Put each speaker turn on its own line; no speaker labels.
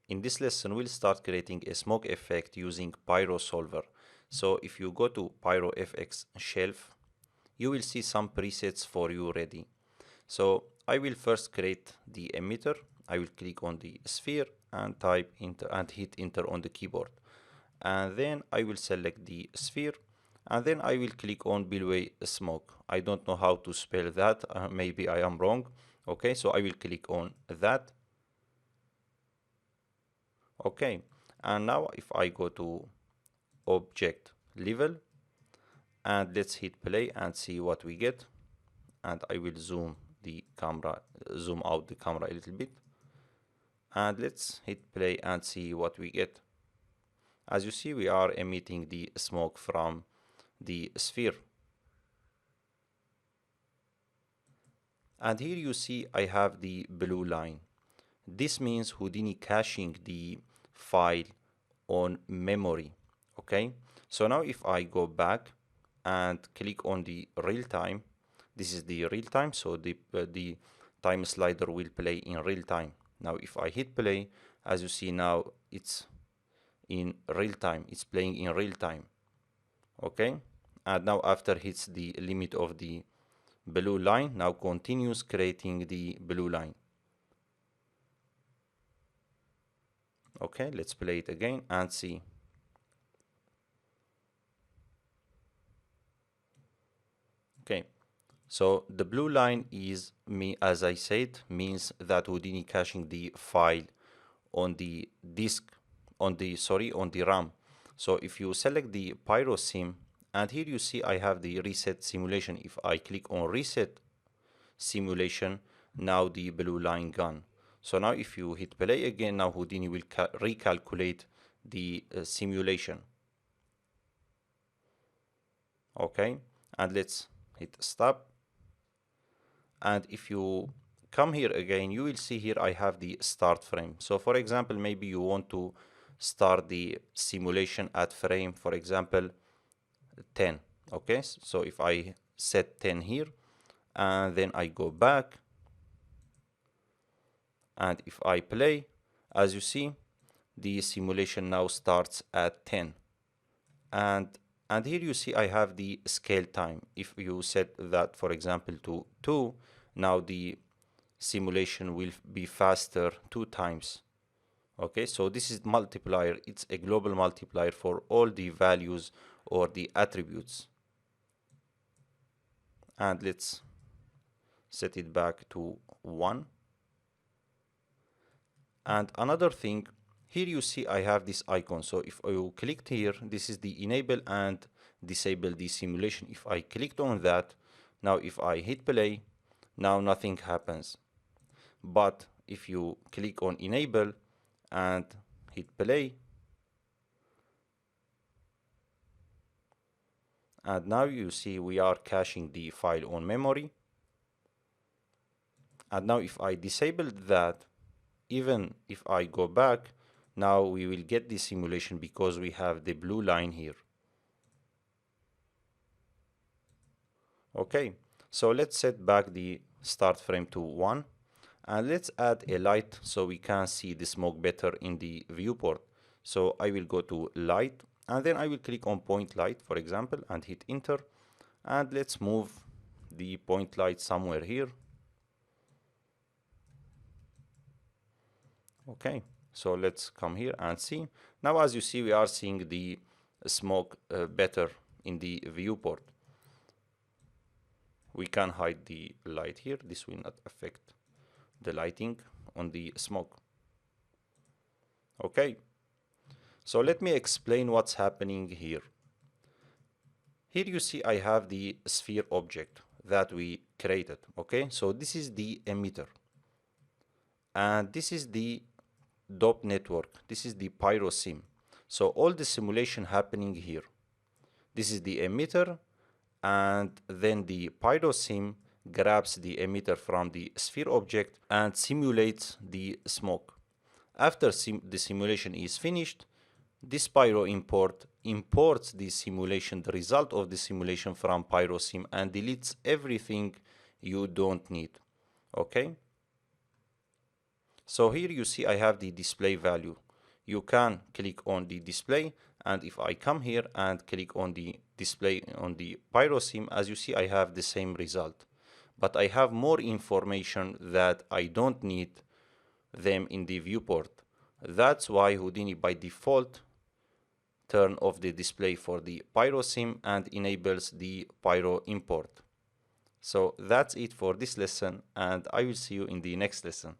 In this lesson, we'll start creating a smoke effect using Pyro Solver. So if you go to PyroFX shelf, you will see some presets for you ready. So I will first create the emitter. I will click on the sphere and type enter and hit enter on the keyboard. And then I will select the sphere and then I will click on Bilway smoke. I don't know how to spell that. Maybe I am wrong. Okay, so I will click on that. Okay, and now if I go to object level and let's hit play and see what we get, and I will zoom out the camera a little bit, and let's hit play and see what we get. As you see, we are emitting the smoke from the sphere, and here you see I have the blue line. This means Houdini caching the file on memory. Okay, so now if I go back and click on the real time, this is the real time, so the time slider will play in real time. Now if I hit play, as you see now it's in real time, it's playing in real time. Okay, and now after hits the limit of the blue line, now continues creating the blue line. Okay, let's play it again and see. Okay, so the blue line is as I said, means that Houdini caching the file on the disk, on the RAM. So if you select the Pyro sim, and here you see I have the reset simulation. If I click on reset simulation, now the blue line gone. So now if you hit play again, now Houdini will recalculate the simulation. Okay, and let's hit stop. And if you come here again, you will see here I have the start frame. So for example, maybe you want to start the simulation at frame, for example, 10. Okay, so if I set 10 here and then I go back, and if I play, as you see, the simulation now starts at 10. And here you see I have the scale time. If you set that, for example, to 2, now the simulation will be faster 2 times. Okay, so this is multiplier. It's a global multiplier for all the values or the attributes. And let's set it back to 1. And another thing, here you see I have this icon. So if I clicked here, this is the enable and disable the simulation. If I clicked on that, now if I hit play, now nothing happens. But if you click on enable and hit play, and now you see we are caching the file on memory. And now if I disable that, even if I go back, now we will get the simulation because we have the blue line here. Okay, so let's set back the start frame to 1 and let's add a light so we can see the smoke better in the viewport. So I will go to light and then I will click on point light, for example, and hit enter, and let's move the point light somewhere here. Okay, so let's come here and see. Now as you see, we are seeing the smoke better in the viewport. We can hide the light here. This will not affect the lighting on the smoke. Okay, so let me explain what's happening here. Here you see I have the sphere object that we created. Okay, so this is the emitter and this is the DOP network. This is the Pyro sim. So all the simulation happening here. This is the emitter, and then the Pyro sim grabs the emitter from the sphere object and simulates the smoke. After the simulation is finished, this Pyro import imports the simulation, the result of the simulation from Pyro sim, and deletes everything you don't need. Okay? So here you see I have the display value. You can click on the display, and if I come here and click on the display on the PyroSim, as you see I have the same result. But I have more information that I don't need them in the viewport. That's why Houdini by default turn off the display for the PyroSim and enables the Pyro import. So that's it for this lesson, and I will see you in the next lesson.